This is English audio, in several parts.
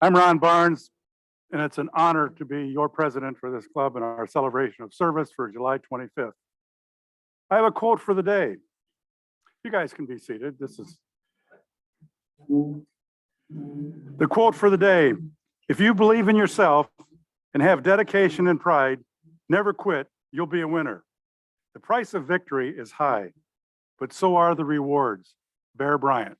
I'm Ron Barnes, and it's an honor to be your president for this club and our celebration of service for July 25th. I have a quote for the day. You guys can be seated. This is the quote for the day. If you believe in yourself and have dedication and pride, never quit, you'll be a winner. The price of victory is high, but so are the rewards. Bear Bryant.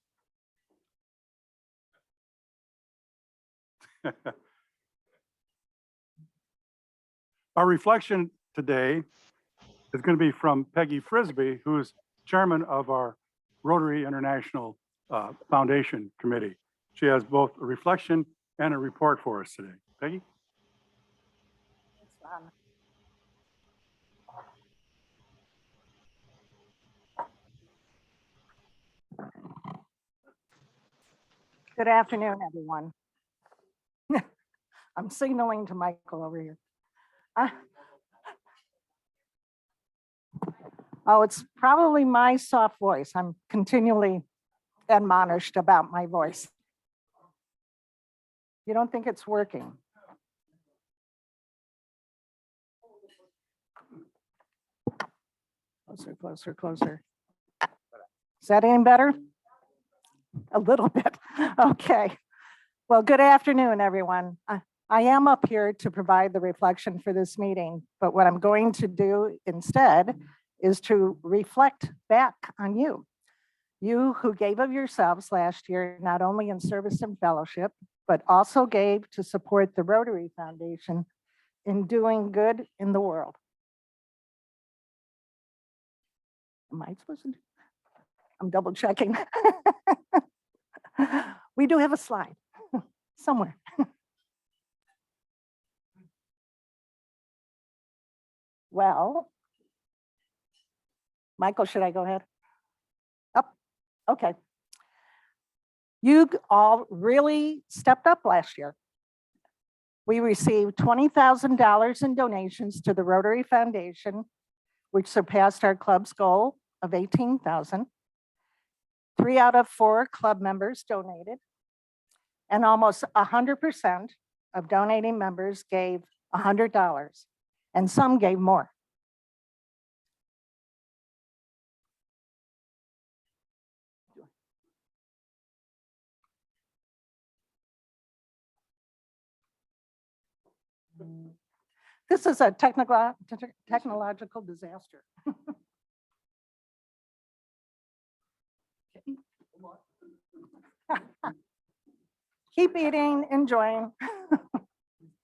Our reflection today is going to be from Peggy Frisbee, who's chairman of our Rotary International Foundation Committee. She has both a reflection and a report for us today. Peggy? Thanks, Ron. Good afternoon, everyone. I'm signaling to Michael over here. Oh, it's probably my soft voice. I'm continually admonished about my voice. You don't think it's working? Closer, closer, closer. Is that any better? A little bit. Okay. Well, good afternoon, everyone. I am up here to provide the reflection for this meeting, but what I'm going to do instead is to reflect back on you. You who gave of yourselves last year, not only in service and fellowship, but also gave to support the Rotary Foundation in doing good in the world. Am I supposed to? I'm double checking. We do have a slide somewhere. Well, Michael, should I go ahead? Oh, okay. You all really stepped up last year. We received $20,000 in donations to the Rotary Foundation, which surpassed our club's goal of $18,000. 3 out of 4 club members donated, and almost 100% of donating members gave $100, and some gave more. This is a technological disaster. Keep eating, enjoying.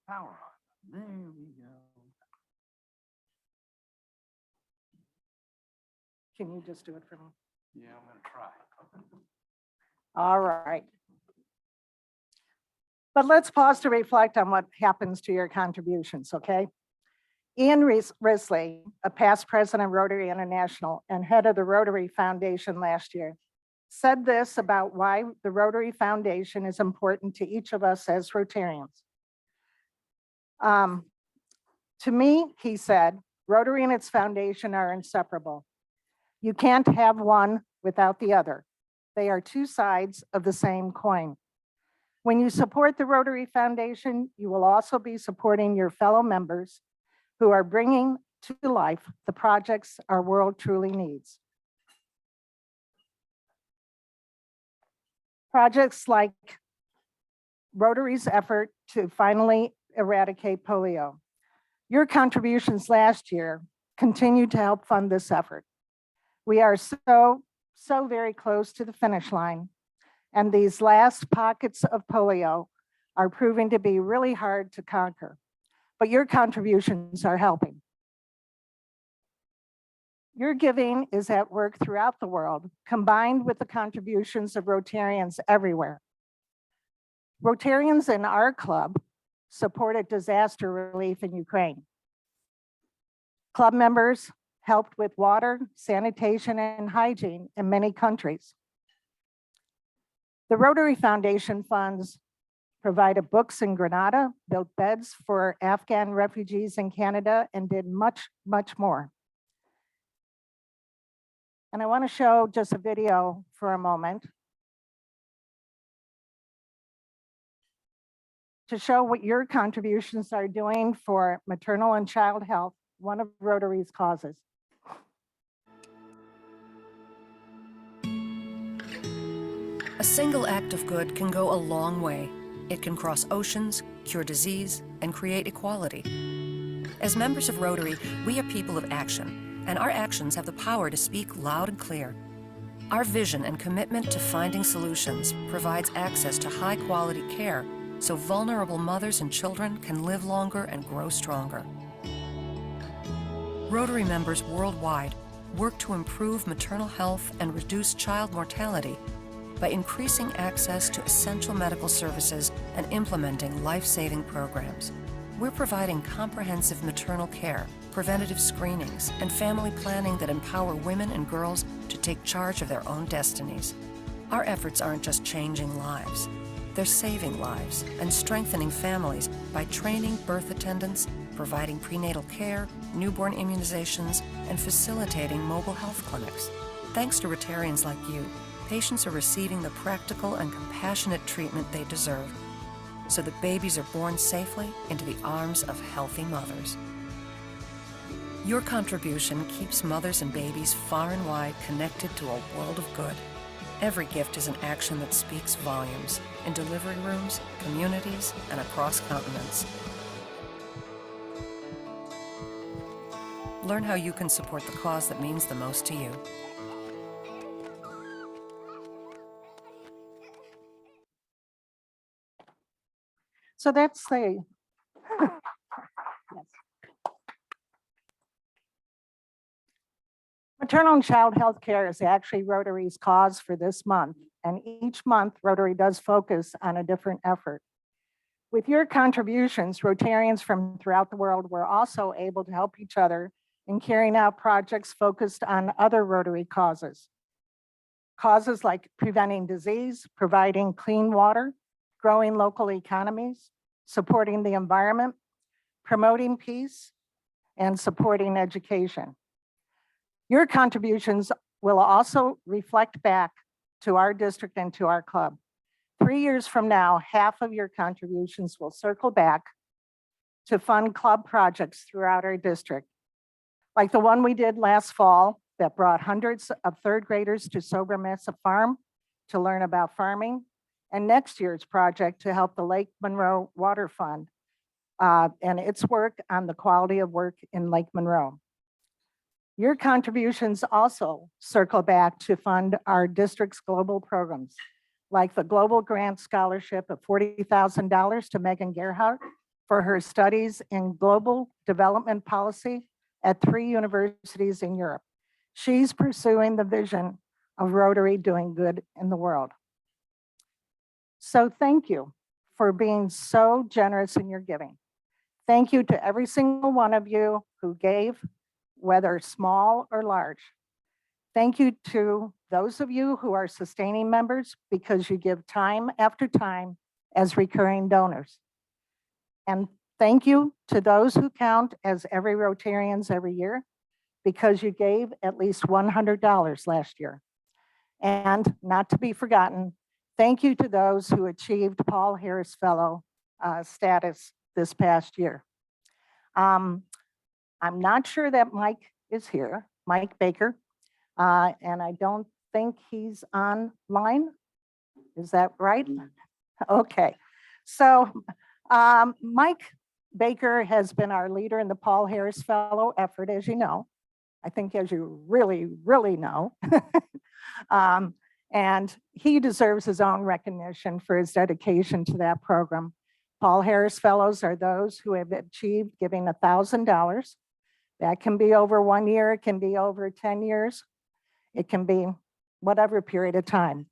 Power on. There we go. Can you just do it for me? Yeah, I'm gonna try. All right. But let's pause to reflect on what happens to your contributions, okay? Ian Risley, a past president of Rotary International and head of the Rotary Foundation last year, said this about why the Rotary Foundation is important to each of us as Rotarians. To me, he said, Rotary and its foundation are inseparable. You can't have one without the other. They are two sides of the same coin. When you support the Rotary Foundation, you will also be supporting your fellow members who are bringing to life the projects our world truly needs. Projects like Rotary's effort to finally eradicate polio. Your contributions last year continue to help fund this effort. We are so very close to the finish line, and these last pockets of polio are proving to be really hard to conquer, but your contributions are helping. Your giving is at work throughout the world, combined with the contributions of Rotarians everywhere. Rotarians in our club supported disaster relief in Ukraine. Club members helped with water, sanitation, and hygiene in many countries. The Rotary Foundation funds provided books in Grenada, built beds for Afghan refugees in Canada, and did much, much more. And I want to show just a video for a moment. to show what your contributions are doing for maternal and child health, one of Rotary's causes. A single act of good can go a long way. It can cross oceans, cure disease, and create equality. As members of Rotary, we are people of action, and our actions have the power to speak loud and clear. Our vision and commitment to finding solutions provides access to high-quality care so vulnerable mothers and children can live longer and grow stronger. Rotary members worldwide work to improve maternal health and reduce child mortality by increasing access to essential medical services and implementing life-saving programs. We're providing comprehensive maternal care, preventative screenings, and family planning that empower women and girls to take charge of their own destinies. Our efforts aren't just changing lives. They're saving lives and strengthening families by training birth attendants, providing prenatal care, newborn immunizations, and facilitating mobile health clinics. Thanks to Rotarians like you, patients are receiving the practical and compassionate treatment they deserve so that babies are born safely into the arms of healthy mothers. Your contribution keeps mothers and babies far and wide connected to a world of good. Every gift is an action that speaks volumes in delivery rooms, communities, and across continents. Learn how you can support the cause that means the most to you. So that's the, yes. Maternal and child health care is actually Rotary's cause for this month. And each month, Rotary does focus on a different effort. With your contributions, Rotarians from throughout the world were also able to help each other in carrying out projects focused on other Rotary causes. Causes like preventing disease, providing clean water, growing local economies, supporting the environment, promoting peace, and supporting education. Your contributions will also reflect back to our district and to our club. 3 years from now, half of your contributions will circle back to fund club projects throughout our district, like the one we did last fall that brought hundreds of third graders to Sober Mesa Farm to learn about farming, and next year's project to help the Lake Monroe Water Fund and its work on the quality of work in Lake Monroe. Your contributions also circle back to fund our district's global programs, like the Global Grant Scholarship of $40,000 to Megan Gerhardt for her studies in global development policy at 3 universities in Europe. She's pursuing the vision of Rotary doing good in the world. So thank you for being so generous in your giving. Thank you to every single one of you who gave, whether small or large. Thank you to those of you who are sustaining members because you give time after time as recurring donors. And thank you to those who count as every Rotarians every year because you gave at least $100 last year. And not to be forgotten, thank you to those who achieved Paul Harris Fellow status this past year. I'm not sure that Mike is here, Mike Baker, and I don't think he's online. Is that right? Okay, so Mike Baker has been our leader in the Paul Harris Fellow effort, as you know. I think as you really, really know. And he deserves his own recognition for his dedication to that program. Paul Harris Fellows are those who have achieved giving $1,000. That can be over 1 year, it can be over 10 years, it can be whatever period of time.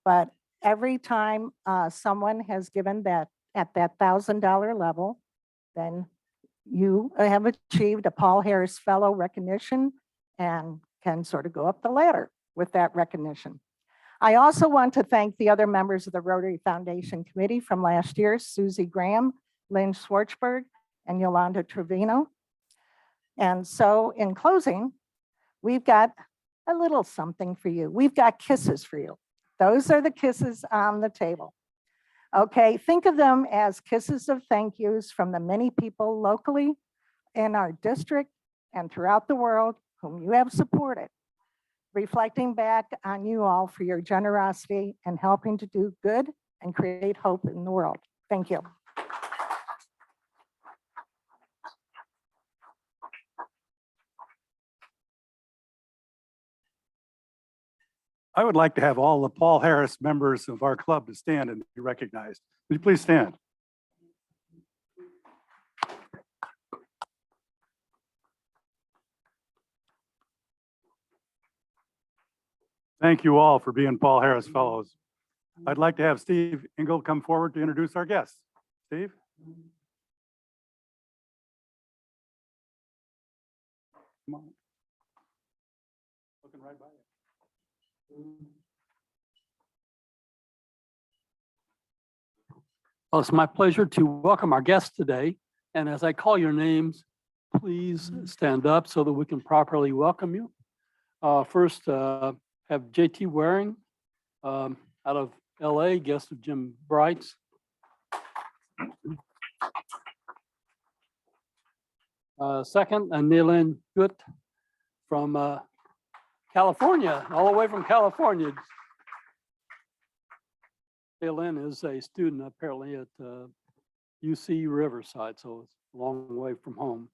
But every time someone has given that at that $1,000 level, then you have achieved a Paul Harris Fellow recognition and can sort of go up the ladder with that recognition. I also want to thank the other members of the Rotary Foundation Committee from last year, Susie Graham, Lynn Schwartzberg, and Yolanda Trevino. And so in closing, we've got a little something for you. We've got kisses for you. Those are the kisses on the table. Okay, think of them as kisses of thank yous from the many people locally in our district and throughout the world whom you have supported, reflecting back on you all for your generosity and helping to do good and create hope in the world. Thank you. I would like to have all the Paul Harris members of our club to stand and be recognized. Would you please stand? Thank you all for being Paul Harris Fellows. I'd like to have Steve Engel come forward to introduce our guests. Steve? Come on. Looking right by you. Well, it's my pleasure to welcome our guests today. And as I call your names, please stand up so that we can properly welcome you. First, have JT Waring out of LA, guest of Jim Bright's. Second, Neilin Gut from California, all the way from California. Neilin is a student apparently at UC Riverside, so it's a long way from home.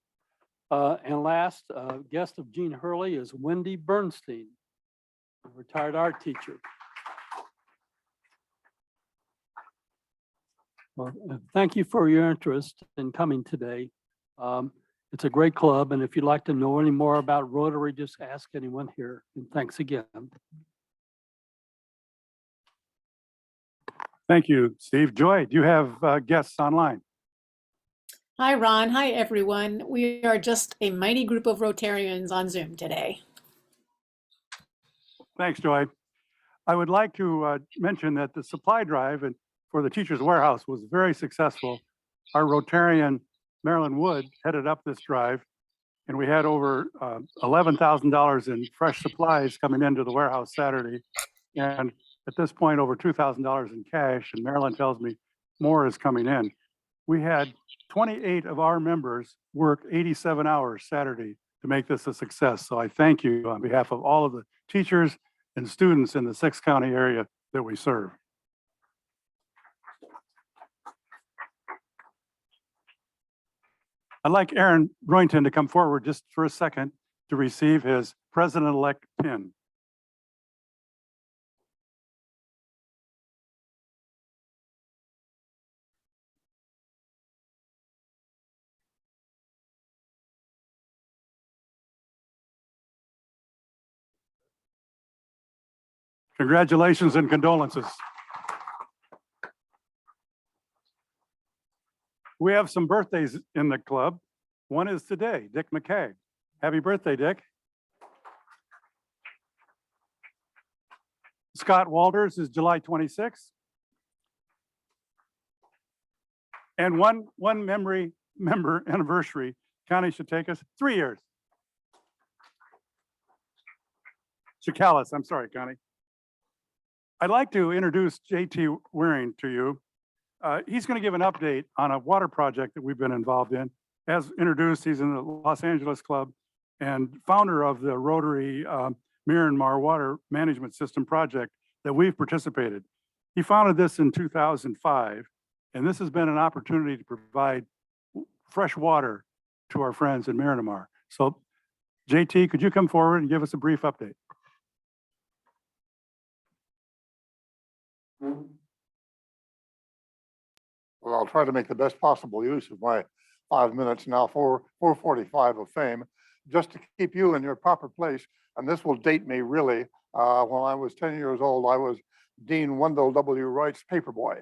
And last, guest of Gene Hurley is Wendy Bernstein, a retired art teacher. Well, thank you for your interest in coming today. It's a great club, and if you'd like to know any more about Rotary, just ask anyone here. And thanks again. Thank you, Steve. Joy, do you have guests online? Hi, Ron. Hi, everyone. We are just a mighty group of Rotarians on Zoom today. Thanks, Joy. I would like to mention that the supply drive for the Teachers Warehouse was very successful. Our Rotarian, Marilyn Wood, headed up this drive, and we had over $11,000 in fresh supplies coming into the warehouse Saturday. And at this point, over $2,000 in cash, and Marilyn tells me more is coming in. We had 28 of our members work 87 hours Saturday to make this a success. So I thank you on behalf of all of the teachers and students in the 6-county area that we serve. I'd like Aaron Roynton to come forward just for a second to receive his president-elect pin. Congratulations and condolences. We have some birthdays in the club. One is today, Dick McCagg. Happy birthday, Dick. Scott Walters is July 26th. And one member anniversary, Connie should take us 3 years. Chicalis, I'm sorry, Connie. I'd like to introduce JT Waring to you. He's going to give an update on a water project that we've been involved in. As introduced, he's in the Los Angeles Club and founder of the Rotary Myanmar Water Management System project that we've participated. He founded this in 2005, and this has been an opportunity to provide fresh water to our friends in Myanmar. So JT, could you come forward and give us a brief update? Well, I'll try to make the best possible use of my 5 minutes now, 4:45 of fame, just to keep you in your proper place. And this will date me really. When I was 10 years old, I was Dean Wendell W. Wright's paperboy.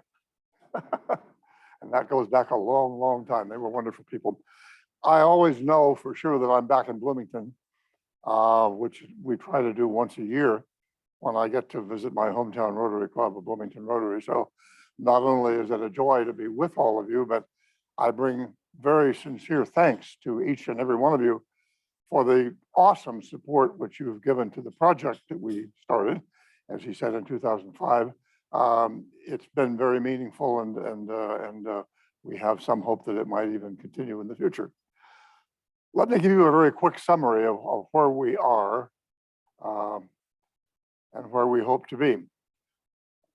And that goes back a long, long time. They were wonderful people. I always know for sure that I'm back in Bloomington, which we try to do once a year when I get to visit my hometown Rotary Club of Bloomington Rotary. So not only is it a joy to be with all of you, but I bring very sincere thanks to each and every one of you for the awesome support which you've given to the project that we started, as he said, in 2005. It's been very meaningful, and we have some hope that it might even continue in the future. Let me give you a very quick summary of where we are and where we hope to be.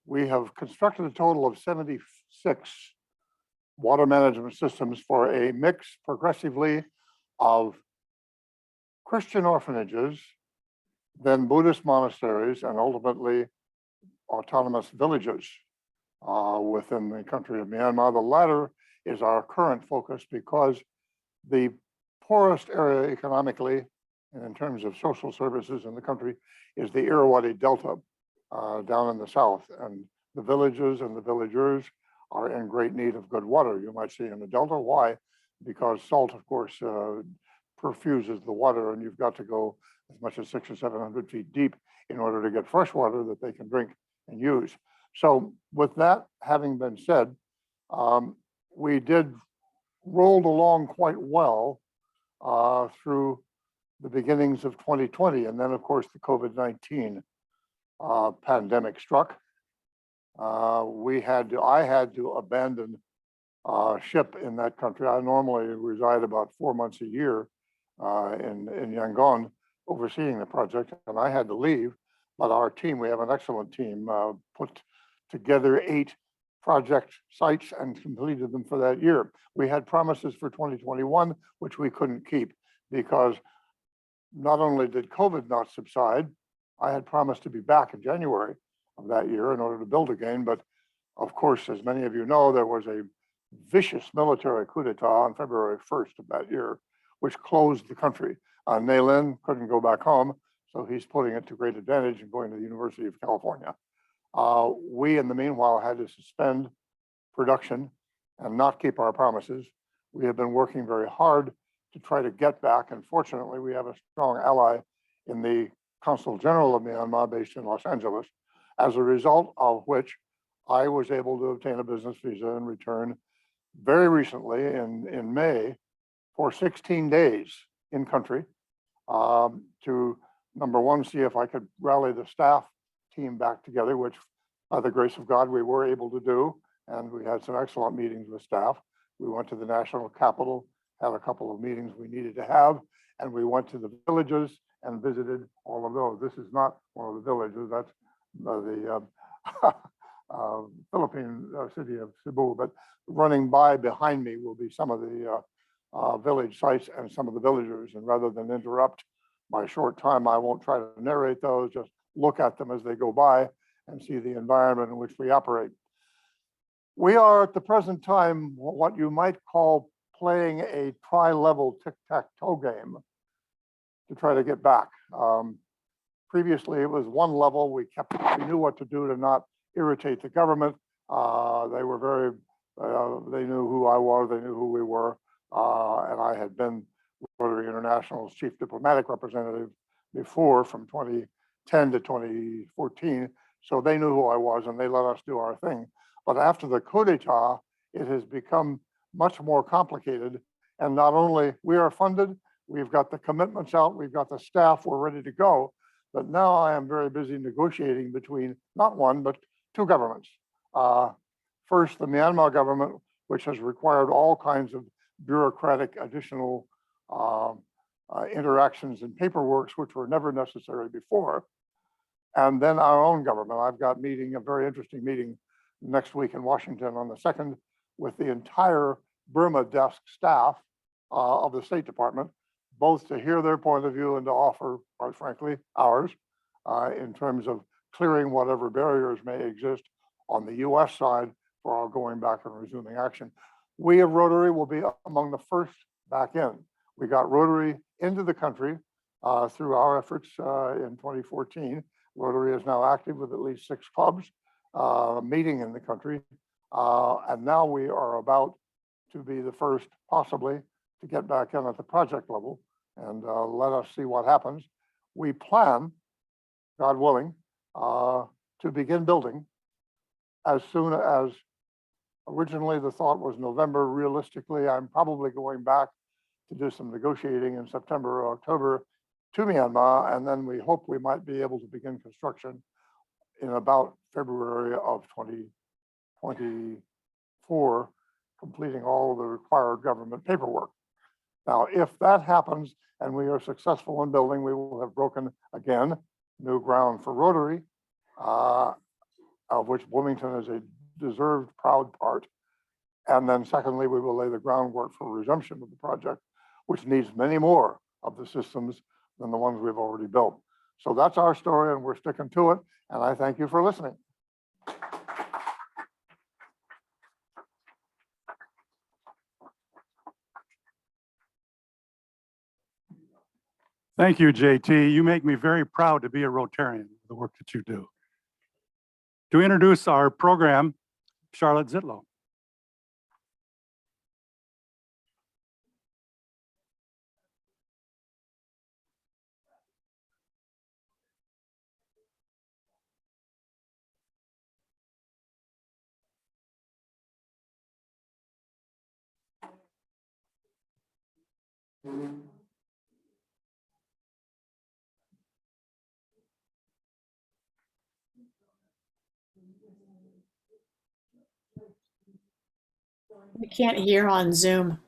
We have constructed a total of 76 water management systems for a mix progressively of Christian orphanages, then Buddhist monasteries, and ultimately autonomous villages within the country of Myanmar. The latter is our current focus because the poorest area economically and in terms of social services in the country is the Irrawaddy Delta down in the south. And the villages and the villagers are in great need of good water. You might see in the Delta. Why? Because salt, of course, perfuses the water, and you've got to go as much as 600 or 700 feet deep in order to get fresh water that they can drink and use. So with that having been said, we did rolled along quite well through the beginnings of 2020. And then, of course, the COVID-19 pandemic struck. I had to abandon ship in that country. I normally reside about 4 months a year in Yangon overseeing the project, and I had to leave. But our team, we have an excellent team, put together 8 project sites and completed them for that year. We had promises for 2021, which we couldn't keep because not only did COVID not subside, I had promised to be back in January of that year in order to build again. But of course, as many of you know, there was a vicious military coup d'etat on February 1st of that year, which closed the country. Ne Lin couldn't go back home, so he's putting it to great advantage and going to the University of California. We, in the meanwhile, had to suspend production and not keep our promises. We have been working very hard to try to get back, and fortunately, we have a strong ally in the Consul General of Myanmar based in Los Angeles, as a result of which I was able to obtain a business visa and return very recently in May for 16 days in country to, number one, see if I could rally the staff team back together, which by the grace of God, we were able to do. And we had some excellent meetings with staff. We went to the national capital, had a couple of meetings we needed to have, and we went to the villages and visited all of those. This is not one of the villages, that's the Philippine city of Cebu, but running by behind me will be some of the village sites and some of the villagers. And rather than interrupt my short time, I won't try to narrate those, just look at them as they go by and see the environment in which we operate. We are at the present time what you might call playing a tri-level tic-tac-toe game to try to get back. Previously, it was one level. We knew what to do to not irritate the government. They were very, they knew who I was, they knew who we were, and I had been Rotary International's chief diplomatic representative before from 2010 to 2014. So they knew who I was and they let us do our thing. But after the coup d'etat, it has become much more complicated. And not only we are funded, we've got the commitments out, we've got the staff, we're ready to go. But now I am very busy negotiating between not one, but 2 governments. First, the Myanmar government, which has required all kinds of bureaucratic additional interactions and paperwork, which were never necessary before. And then our own government. I've got a very interesting meeting next week in Washington on the 2nd with the entire Burma desk staff of the State Department, both to hear their point of view and to offer, quite frankly, ours in terms of clearing whatever barriers may exist on the US side for our going back and resuming action. We of Rotary will be among the first back in. We got Rotary into the country through our efforts in 2014. Rotary is now active with at least 6 clubs meeting in the country. And now we are about to be the first, possibly, to get back in at the project level and let us see what happens. We plan, God willing, to begin building as soon as originally the thought was November. Realistically, I'm probably going back to do some negotiating in September or October to Myanmar, and then we hope we might be able to begin construction in about February of 2024, completing all the required government paperwork. Now, if that happens and we are successful in building, we will have broken again new ground for Rotary, of which Bloomington is a deserved proud part. And then secondly, we will lay the groundwork for resumption of the project, which needs many more of the systems than the ones we've already built. So that's our story and we're sticking to it. And I thank you for listening. Thank you, JT. You make me very proud to be a Rotarian, the work that you do. To introduce our program, Charlotte Zitlow. We can't hear on Zoom.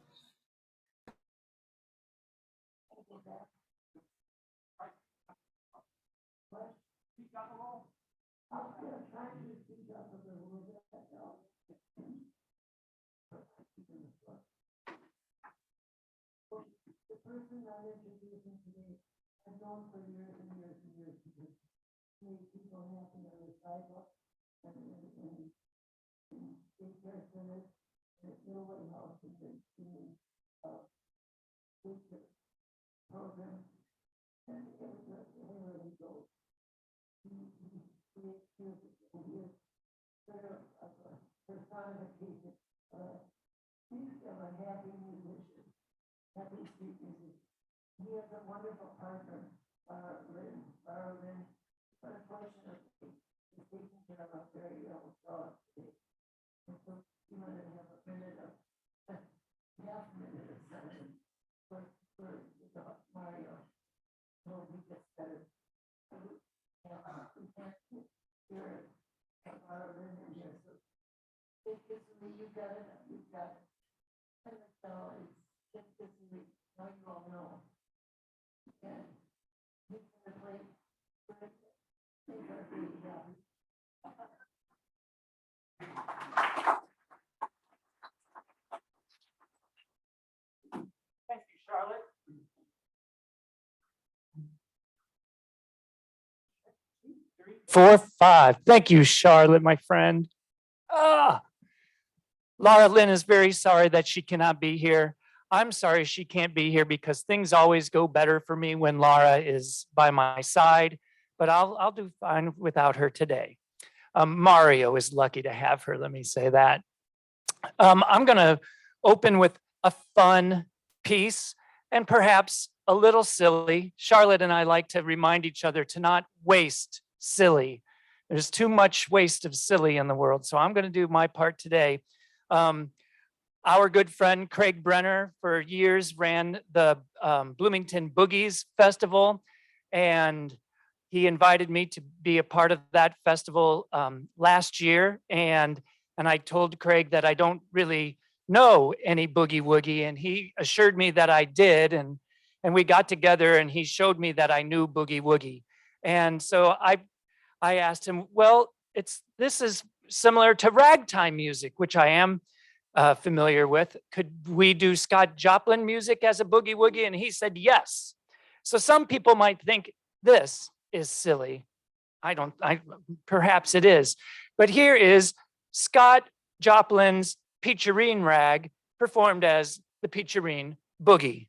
Thank you, Charlotte. 4, 5. Thank you, Charlotte, my friend. Laura Lynn is very sorry that she cannot be here. I'm sorry she can't be here because things always go better for me when Laura is by my side, but I'll do fine without her today. Mario is lucky to have her, let me say that. I'm gonna open with a fun piece and perhaps a little silly. Charlotte and I like to remind each other to not waste silly. There's too much waste of silly in the world. So I'm going to do my part today. Our good friend Craig Brenner for years ran the Bloomington Boogies Festival, and he invited me to be a part of that festival last year. And I told Craig that I don't really know any boogie woogie, and he assured me that I did. And we got together and he showed me that I knew boogie woogie. And so I asked him, well, this is similar to ragtime music, which I am familiar with. Could we do Scott Joplin music as a boogie woogie? And he said yes. So some people might think this is silly. Perhaps it is. But here is Scott Joplin's Peacherine Rag performed as the Peacherine Boogie.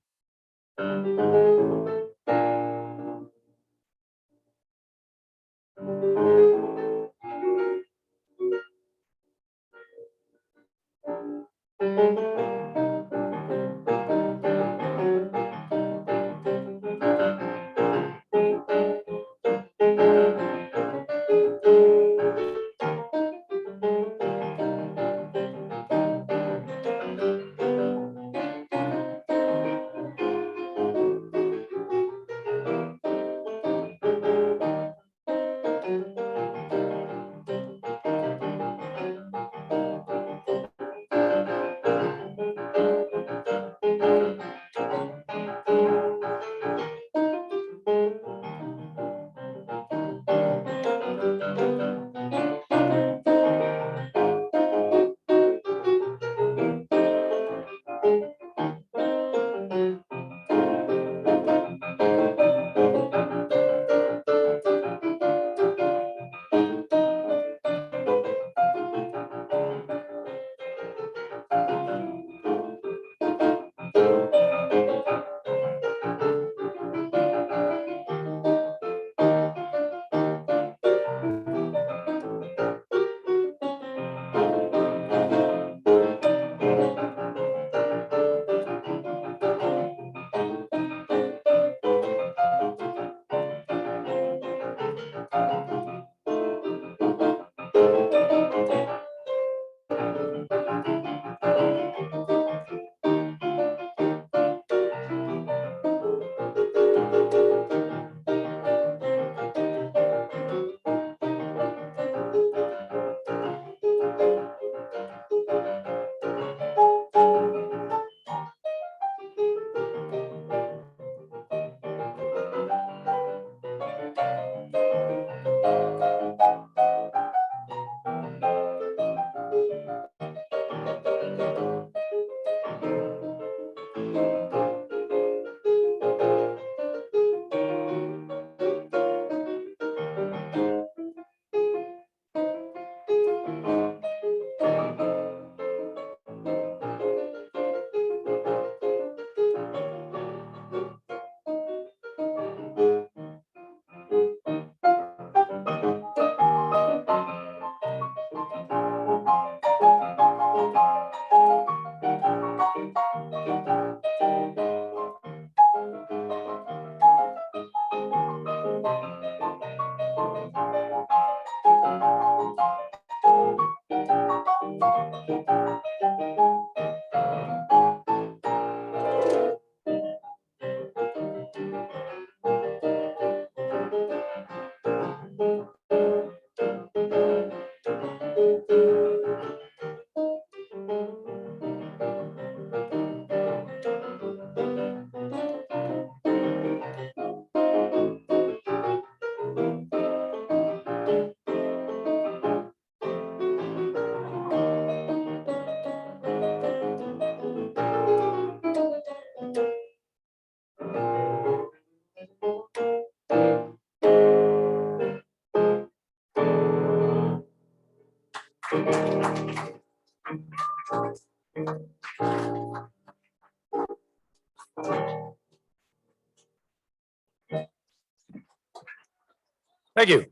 Thank you.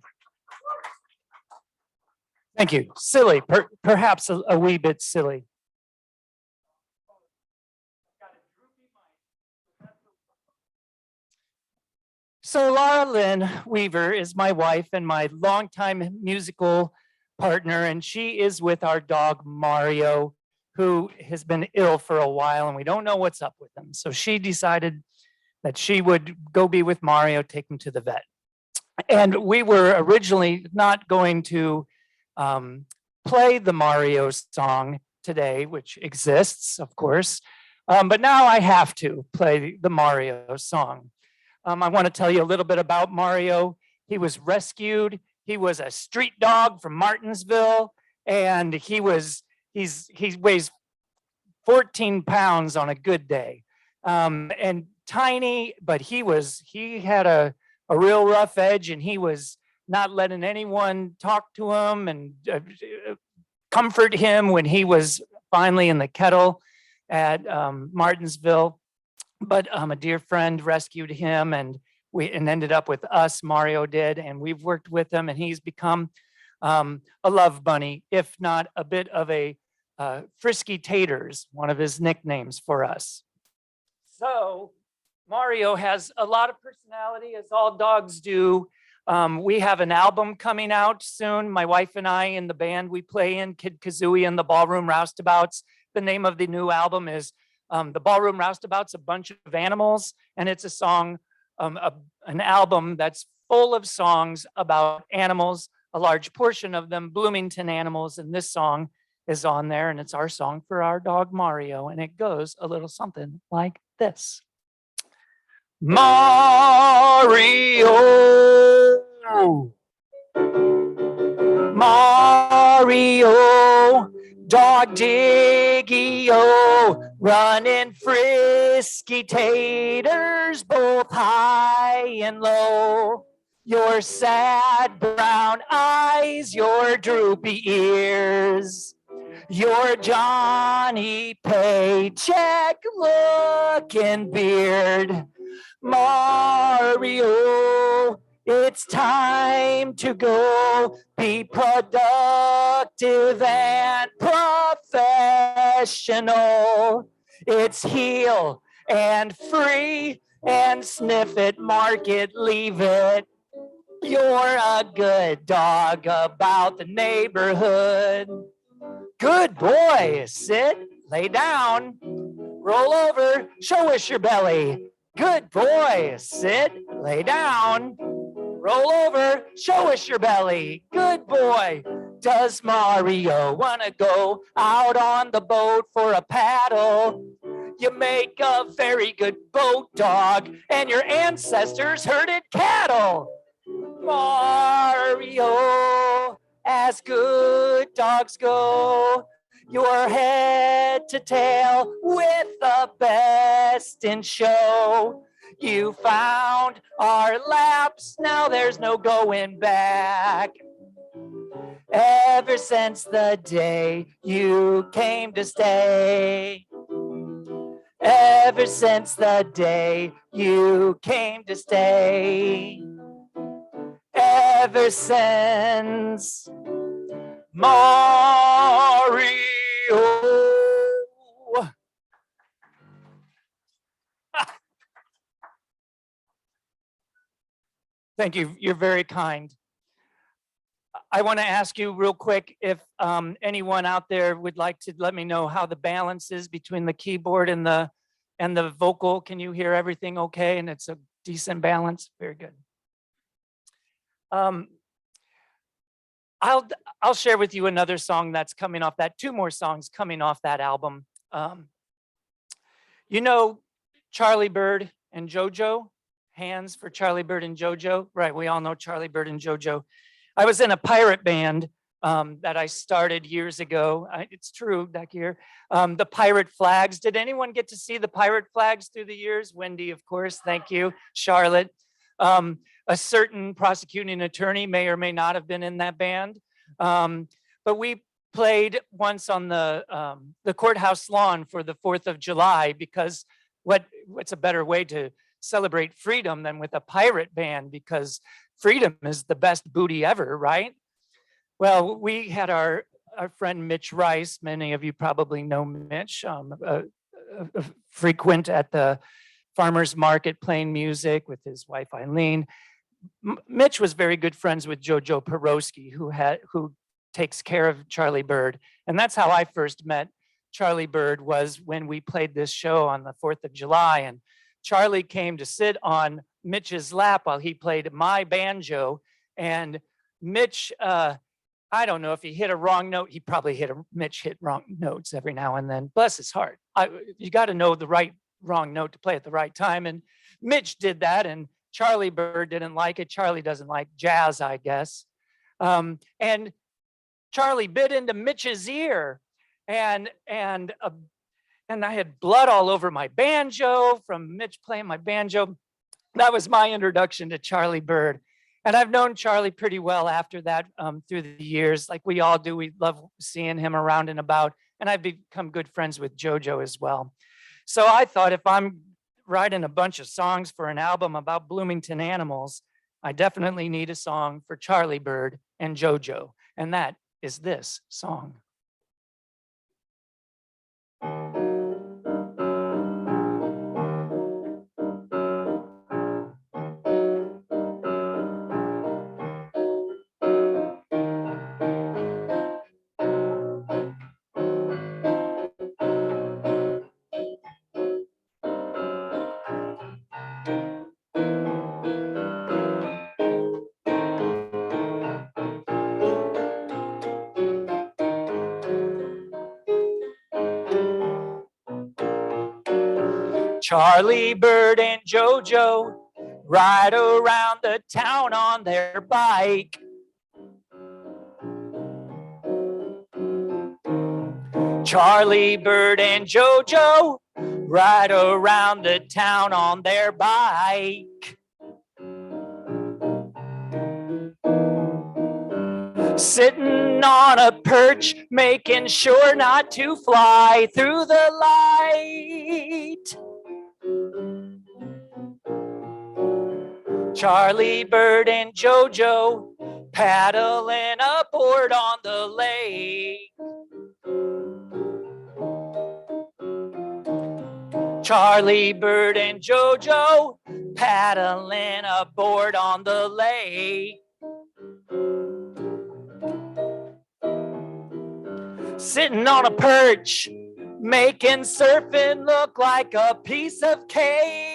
Thank you. Silly, perhaps a wee bit silly. So Laura Lynn Weaver is my wife and my longtime musical partner, and she is with our dog Mario, who has been ill for a while, and we don't know what's up with him. So she decided that she would go be with Mario, take him to the vet. And we were originally not going to play the Mario song today, which exists, of course, but now I have to play the Mario song. I want to tell you a little bit about Mario. He was rescued. He was a street dog from Martinsville, and he weighs 14 pounds on a good day, and tiny, but he had a real rough edge, and he was not letting anyone talk to him and comfort him when he was finally in the kennel at Martinsville. But a dear friend rescued him, and ended up with us. Mario did, and we've worked with him, and he's become a love bunny, if not a bit of a frisky taters, one of his nicknames for us. So Mario has a lot of personality, as all dogs do. We have an album coming out soon. My wife and I in the band we play in, Kid Kazooey and the Ballroom Roustabouts. The name of the new album is The Ballroom Roustabouts, a bunch of animals, and it's a song, an album that's full of songs about animals, a large portion of them Bloomington animals, and this song is on there, and it's our song for our dog Mario, and it goes a little something like this. Mario, Mario, dog diggy-o, running frisky taters, both high and low. Your sad brown eyes, your droopy ears, your Johnny Paycheck looking beard. Mario, it's time to go. Be productive and professional. It's heel and free and sniff it, mark it, leave it. You're a good dog about the neighborhood. Good boy. Sit, lay down, roll over, show us your belly. Good boy. Sit, lay down, roll over, show us your belly. Good boy. Does Mario wanna go out on the boat for a paddle? You make a very good boat dog, and your ancestors herded cattle. Mario, as good dogs go, you're head to tail with the best in show. You found our laps, now there's no going back. Ever since the day you came to stay. Ever since the day you came to stay. Ever since Mario. Thank you. You're very kind. I want to ask you real quick if anyone out there would like to let me know how the balance is between the keyboard and the vocal. Can you hear everything okay? And it's a decent balance? Very good. I'll share with you another song that's coming off that, two more songs coming off that album. You know Charlie Bird and JoJo? Hands for Charlie Bird and JoJo? Right, we all know Charlie Bird and JoJo. I was in a pirate band that I started years ago. It's true, that year. The Pirate Flags. Did anyone get to see the Pirate Flags through the years? Wendy, of course, thank you. Charlotte. A certain prosecuting attorney may or may not have been in that band. But we played once on the courthouse lawn for the 4th of July because what's a better way to celebrate freedom than with a pirate band, because freedom is the best booty ever, right? Well, we had our friend Mitch Rice. Many of you probably know Mitch, frequent at the farmers market playing music with his wife Eileen. Mitch was very good friends with Jojo Peroski, who takes care of Charlie Bird. And that's how I first met Charlie Bird, was when we played this show on the 4th of July. And Charlie came to sit on Mitch's lap while he played my banjo. And Mitch, I don't know if he hit a wrong note. He probably Mitch hit wrong notes every now and then. Bless his heart. You got to know the wrong note to play at the right time. And Mitch did that, and Charlie Bird didn't like it. Charlie doesn't like jazz, I guess. And Charlie bit into Mitch's ear, and I had blood all over my banjo from Mitch playing my banjo. That was my introduction to Charlie Bird. And I've known Charlie pretty well after that, through the years, like we all do. We love seeing him around and about, and I've become good friends with JoJo as well. So I thought, if I'm writing a bunch of songs for an album about Bloomington animals, I definitely need a song for Charlie Bird and JoJo, and that is this song. Charlie Bird and JoJo ride around the town on their bike. Charlie Bird and JoJo ride around the town on their bike. Sitting on a perch, making sure not to fly through the light. Charlie Bird and JoJo paddling aboard on the lake. Charlie Bird and JoJo paddling aboard on the lake. Sitting on a perch, making surfing look like a piece of cake.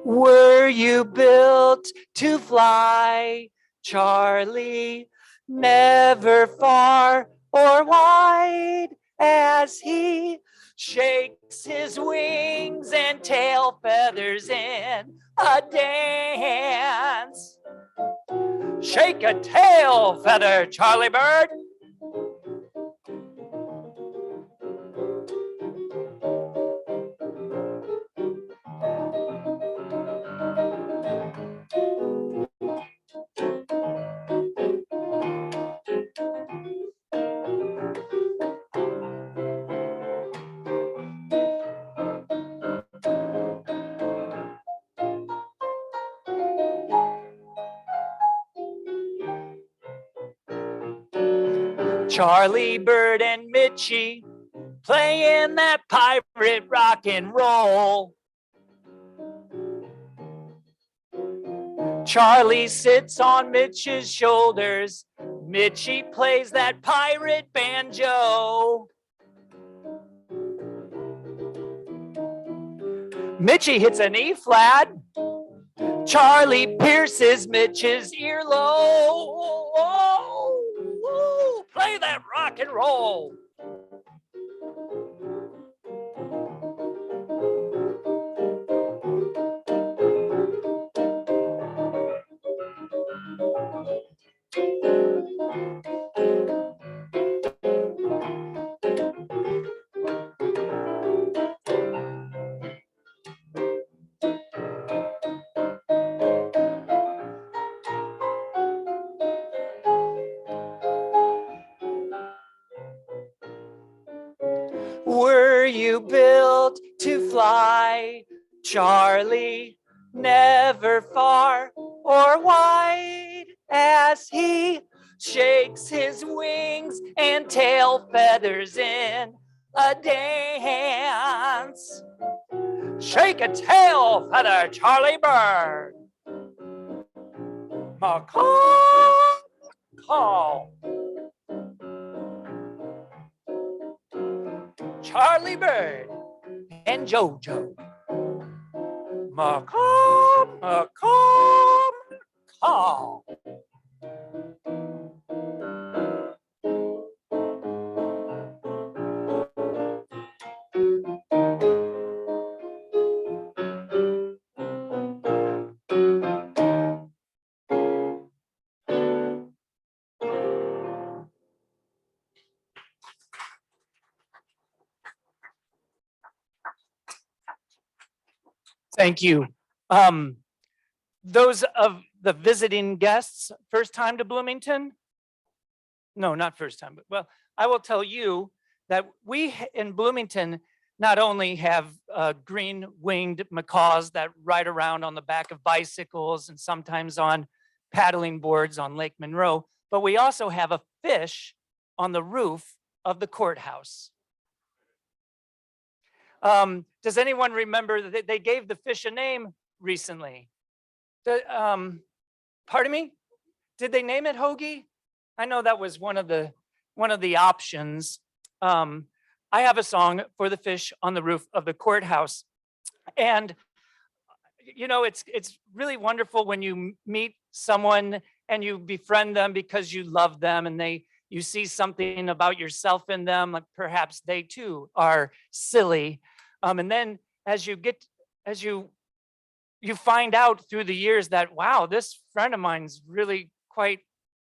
Were you built to fly, Charlie? Never far or wide, as he shakes his wings and tail feathers in a dance. Shake a tail feather, Charlie Bird. Charlie Bird and Mitchie playing that pirate rock and roll. Charlie sits on Mitch's shoulders. Mitchie plays that pirate banjo. Mitchie hits an E flat. Charlie pierces Mitch's earlobe. Play that rock and roll. Were you built to fly, Charlie, never far or wide, as he shakes his wings and tail feathers in a dance. Shake a tail feather, Charlie Bird. Macaw, call. Charlie Bird and Jojo. Macaw, macaw, call. Thank you. Those of the visiting guests, first time to Bloomington? No, not first time, but well, I will tell you that we in Bloomington not only have green-winged macaws that ride around on the back of bicycles and sometimes on paddling boards on Lake Monroe, but we also have a fish on the roof of the courthouse. Does anyone remember that they gave the fish a name recently? Pardon me? Did they name it Hoagie? I know that was one of the options. I have a song for the fish on the roof of the courthouse, and you know it's really wonderful when you meet someone and you befriend them because you love them, and you see something about yourself in them, like perhaps they too are silly. And then as you find out through the years that, wow, this friend of mine's really quite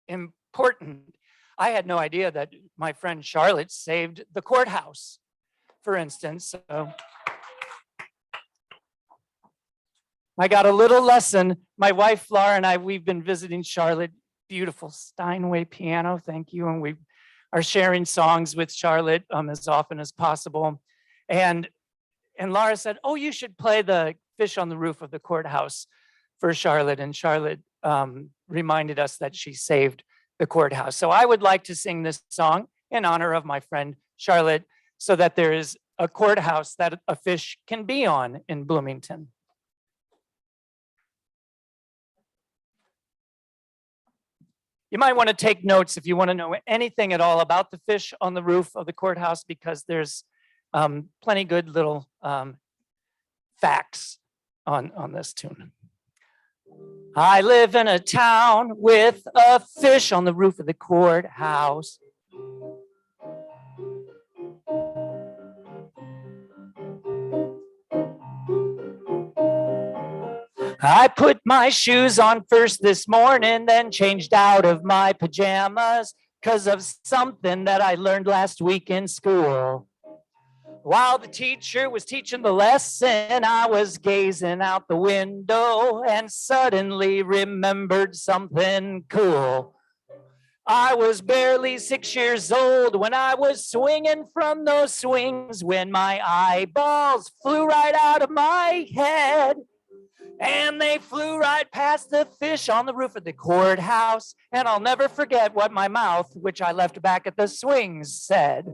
important. I had no idea that my friend Charlotte saved the courthouse, for instance. So I got a little lesson. My wife, Laura, and we've been visiting Charlotte. Beautiful Steinway piano, thank you. And we are sharing songs with Charlotte as often as possible. And Laura said, oh, you should play the Fish on the Roof of the Courthouse for Charlotte. And Charlotte reminded us that she saved the courthouse. So I would like to sing this song in honor of my friend Charlotte, so that there is a courthouse that a fish can be on in Bloomington. You might want to take notes if you want to know anything at all about the fish on the roof of the courthouse, because there's plenty good little facts on this tune. I live in a town with a fish on the roof of the courthouse. I put my shoes on first this morning, then changed out of my pajamas because of something that I learned last week in school. While the teacher was teaching the lesson, I was gazing out the window and suddenly remembered something cool. I was barely 6 years old when I was swinging from those swings, when my eyeballs flew right out of my head. And they flew right past the fish on the roof of the courthouse. And I'll never forget what my mouth, which I left back at the swings, said.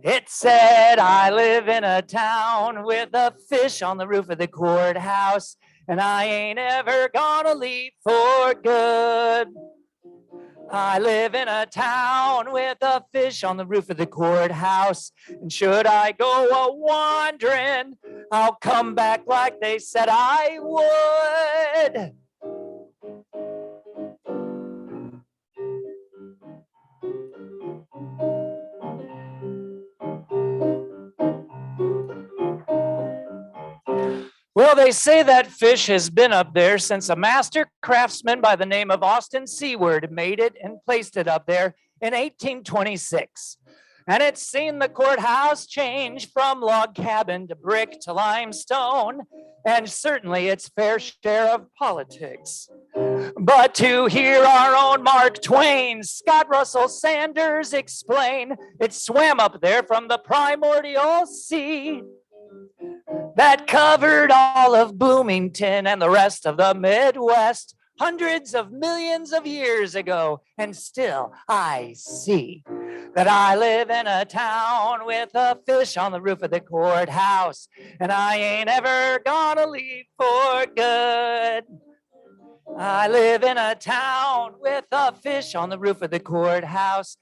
It said, I live in a town with a fish on the roof of the courthouse, and I ain't ever gonna leave for good. I live in a town with a fish on the roof of the courthouse, and should I go a-wandering, I'll come back like they said I would. Well, they say that fish has been up there since a master craftsman by the name of Austin Seward made it and placed it up there in 1826. And it's seen the courthouse change from log cabin to brick to limestone, and certainly its fair share of politics. But to hear our own Mark Twain, Scott Russell Sanders explain, it swam up there from the primordial sea. that covered all of Bloomington and the rest of the Midwest hundreds of millions of years ago. And still I see that I live in a town with a fish on the roof of the courthouse, and I ain't ever gonna leave for good. I live in a town with a fish on the roof of the courthouse.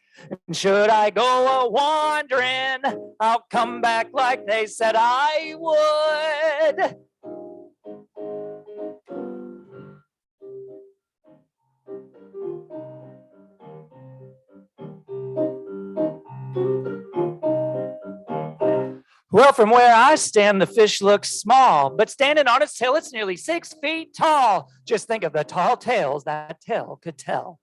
And should I go a wandering, I'll come back like they said I would. Well, from where I stand, the fish looks small, but standing on its tail, it's nearly 6 feet tall. Just think of the tall tales that tail could tell.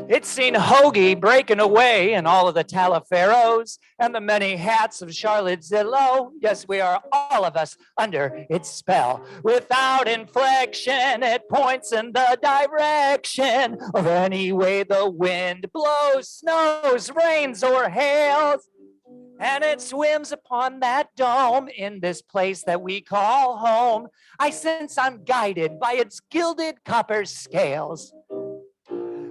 It's seen Hoagie breaking away in all of the Taliaferros and the many hats of Charlotte Zillow. Yes, we are all of us under its spell. Without inflection, it points in the direction of any way the wind blows, snows, rains, or hails. And it swims upon that dome in this place that we call home. I sense I'm guided by its gilded copper scales.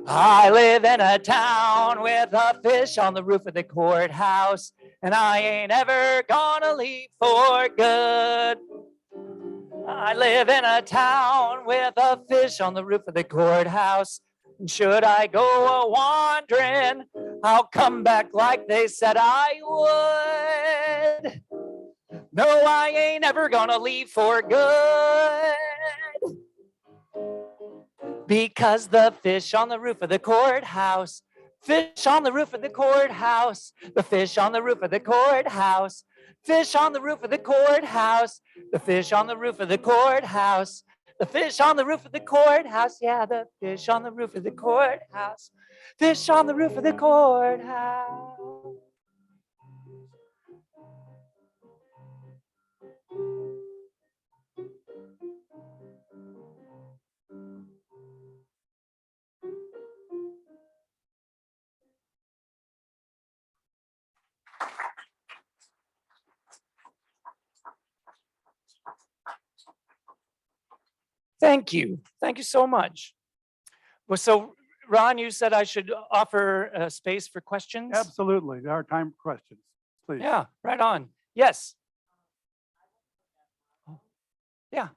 I live in a town with a fish on the roof of the courthouse, and I ain't ever gonna leave for good. I live in a town with a fish on the roof of the courthouse, and should I go a wandering, I'll come back like they said I would. No, I ain't ever gonna leave for good. Because the fish on the roof of the courthouse, fish on the roof of the courthouse, the fish on the roof of the courthouse, fish on the roof of the courthouse, the fish on the roof of the courthouse, the fish on the roof of the courthouse, yeah, the fish on the roof of the courthouse, fish on the roof of the courthouse. Thank you. Thank you so much. Well, so Ron, you said I should offer a space for questions? Absolutely. There are time for questions, please. Yeah, right on. Yes. Yeah.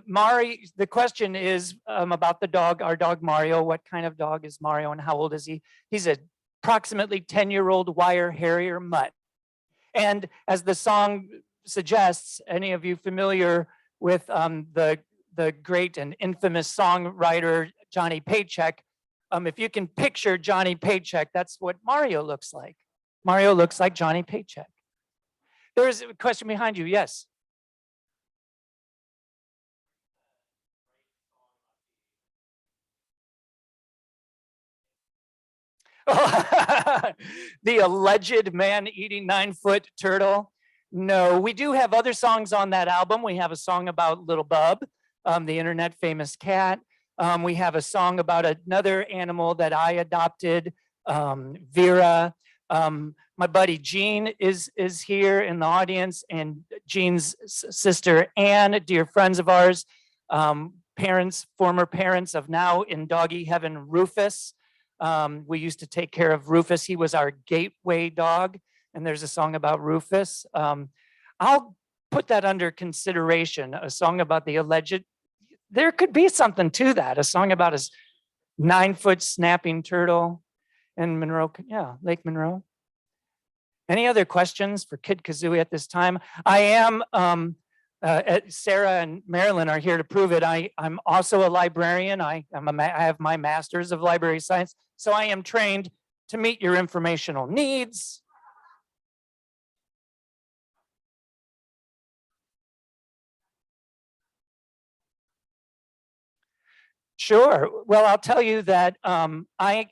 Mari, the question is about the dog, our dog Mario. What kind of dog is Mario and how old is he? He's a approximately 10-year-old wire harrier mutt. And as the song suggests, any of you familiar with the great and infamous songwriter Johnny Paycheck, if you can picture Johnny Paycheck, that's what Mario looks like. Mario looks like Johnny Paycheck. There's a question behind you, yes. The alleged man-eating 9-foot turtle. No, we do have other songs on that album. We have a song about Little Bub, the internet famous cat. We have a song about another animal that I adopted, Vera. My buddy Gene is here in the audience, and Gene's sister Anne, dear friends of ours, former parents of now in doggy heaven, Rufus. We used to take care of Rufus. He was our gateway dog, and there's a song about Rufus. I'll put that under consideration, a song about the alleged, there could be something to that, a song about his 9-foot snapping turtle in Monroe, yeah, Lake Monroe. Any other questions for Kid Kazooey at this time? I am, Sarah and Marilyn are here to prove it. I'm also a librarian. I have my master's of library science, so I am trained to meet your informational needs. Sure. Well, I'll tell you that I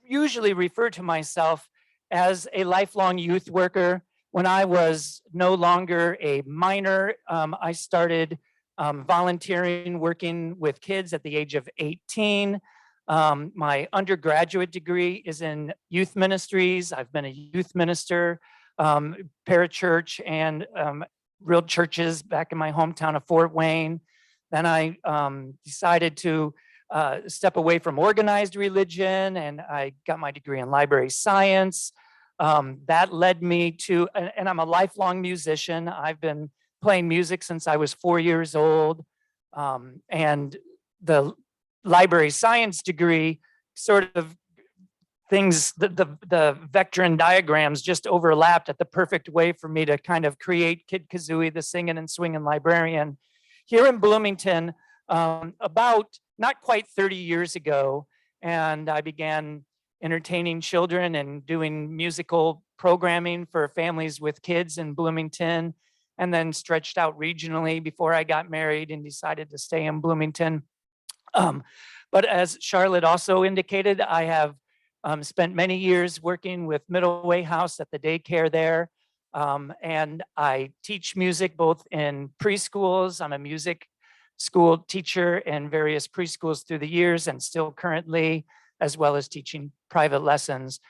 usually refer to myself as a lifelong youth worker. When I was no longer a minor, I started volunteering, working with kids at the age of 18. My undergraduate degree is in youth ministries. I've been a youth minister. parachurch and real churches back in my hometown of Fort Wayne. Then I decided to step away from organized religion, and I got my degree in library science. That led me to, and I'm a lifelong musician. I've been playing music since I was 4 years old. And the library science degree sort of things, the vector and diagrams just overlapped at the perfect way for me to kind of create Kid Kazooey, the singing and swinging librarian here in Bloomington about not quite 30 years ago. And I began entertaining children and doing musical programming for families with kids in Bloomington, and then stretched out regionally before I got married and decided to stay in Bloomington. But as Charlotte also indicated, I have spent many years working with Middle Way House at the daycare there. And I teach music both in preschools. I'm a music school teacher in various preschools through the years and still currently, as well as teaching private lessons.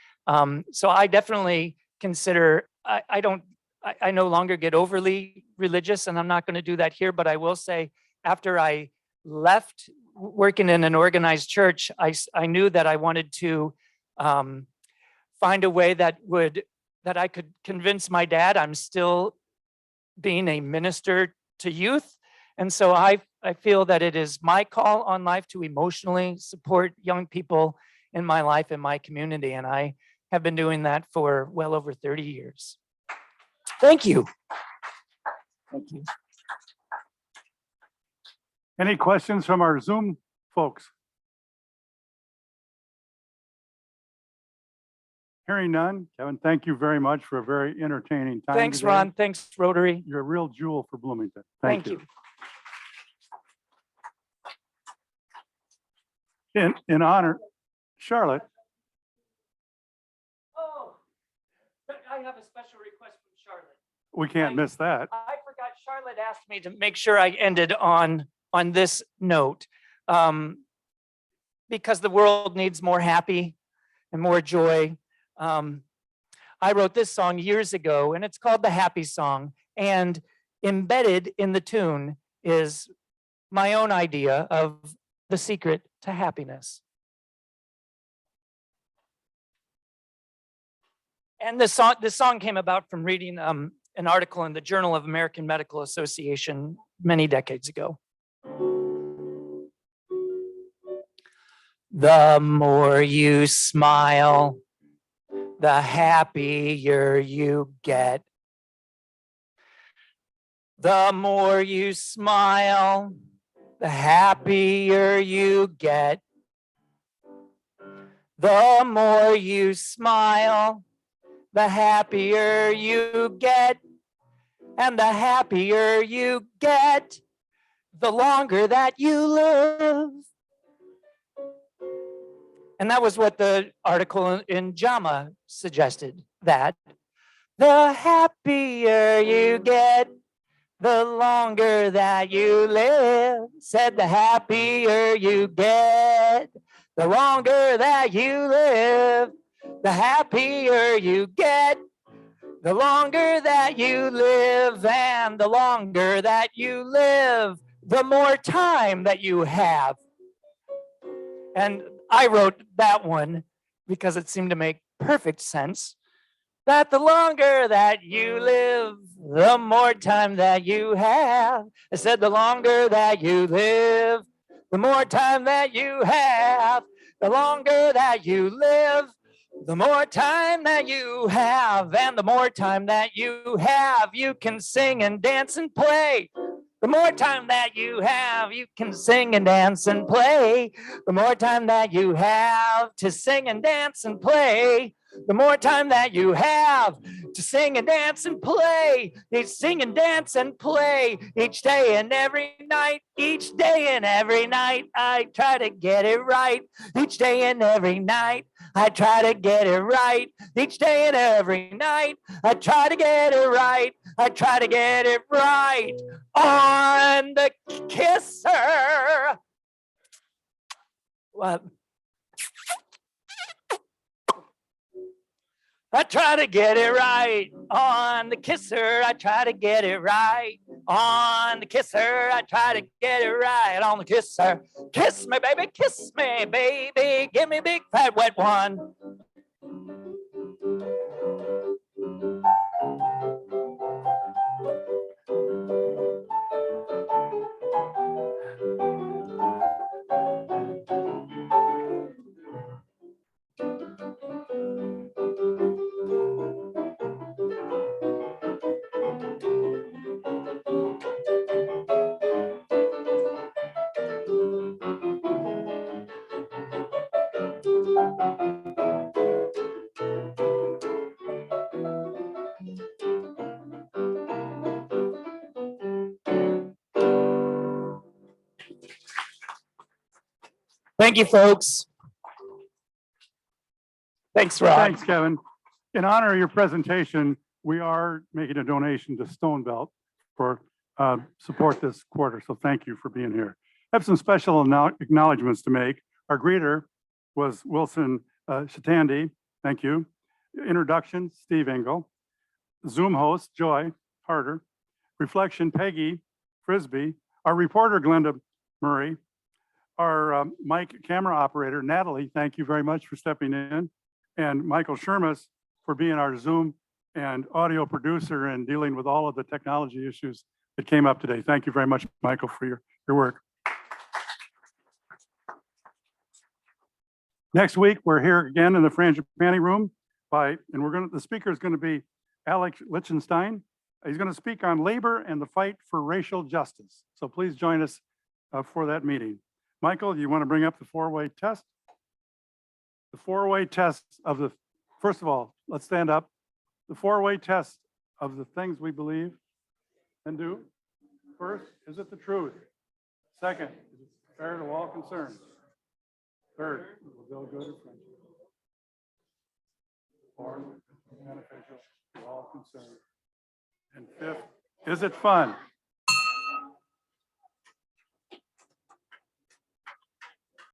So I definitely consider, I no longer get overly religious, and I'm not going to do that here, but I will say after I left working in an organized church, I knew that I wanted to find a way that I could convince my dad I'm still being a minister to youth. And so I feel that it is my call on life to emotionally support young people in my life, in my community. And I have been doing that for well over 30 years. Thank you. Thank you. Any questions from our Zoom folks? Hearing none, Kevin, thank you very much for a very entertaining time. Thanks, today. Ron. Thanks, Rotary. You're a real jewel for Bloomington. Thank you. In honor, Charlotte, Oh, I have a special request from Charlotte. we can't miss that. I forgot, Charlotte asked me to make sure I ended on this note. Because the world needs more happy and more joy. I wrote this song years ago, and it's called The Happy Song. And embedded in the tune is my own idea of the secret to happiness. And this song came about from reading an article in the Journal of American Medical Association many decades ago. The more you smile, the happier you get. The more you smile, the happier you get. The more you smile, the happier you get. And the happier you get, the longer that you live. And that was what the article in JAMA suggested, that the happier you get, the longer that you live. Said the happier you get, the longer that you live. The happier you get, the longer that you live. And the longer that you live, the more time that you have. And I wrote that one because it seemed to make perfect sense. That the longer that you live, the more time that you have. I said the longer that you live, the more time that you have. The longer that you live, the more time that you have. And the more time that you have, you can sing and dance and play. The more time that you have, you can sing and dance and play. The more time that you have to sing and dance and play. The more time that you have to sing and dance and play. They sing and dance and play each day and every night. Each day and every night, I try to get it right. Each day and every night, I try to get it right. Each day and every night, I try to get it right. I try to get it right on the kisser. What? I try to get it right. On the kisser, I try to get it right. On the kisser, I try to get it right. On the kisser, kiss me, baby, give me a big fat wet one. Thank you, folks. Thanks, Rod. Thanks, Kevin. In honor of your presentation, we are making a donation to Stone Belt for support this quarter. So thank you for being here. I have some special acknowledgements to make. Our greeter was Wilson Shatandi. Thank you. Introduction, Steve Engel. Zoom host, Joy Harder. Reflection, Peggy Frisbee. Our reporter, Glenda Murray. Our mic camera operator, Natalie, thank you very much for stepping in. And Michael Shermas for being our Zoom and audio producer and dealing with all of the technology issues that came up today. Thank you very much, Michael, for your work. Next week, we're here again in the Frangipani room the speaker is going to be Alex Lichtenstein. He's going to speak on labor and the fight for racial justice. So please join us for that meeting. Michael, do you want to bring up the four-way test? The four-way test first of all, let's stand up. The four-way test of the things we believe and do. First, is it the truth? Second, is it fair to all concerned? Third, will build good or friendship. Fourth, beneficial to all concerned. And fifth, is it fun?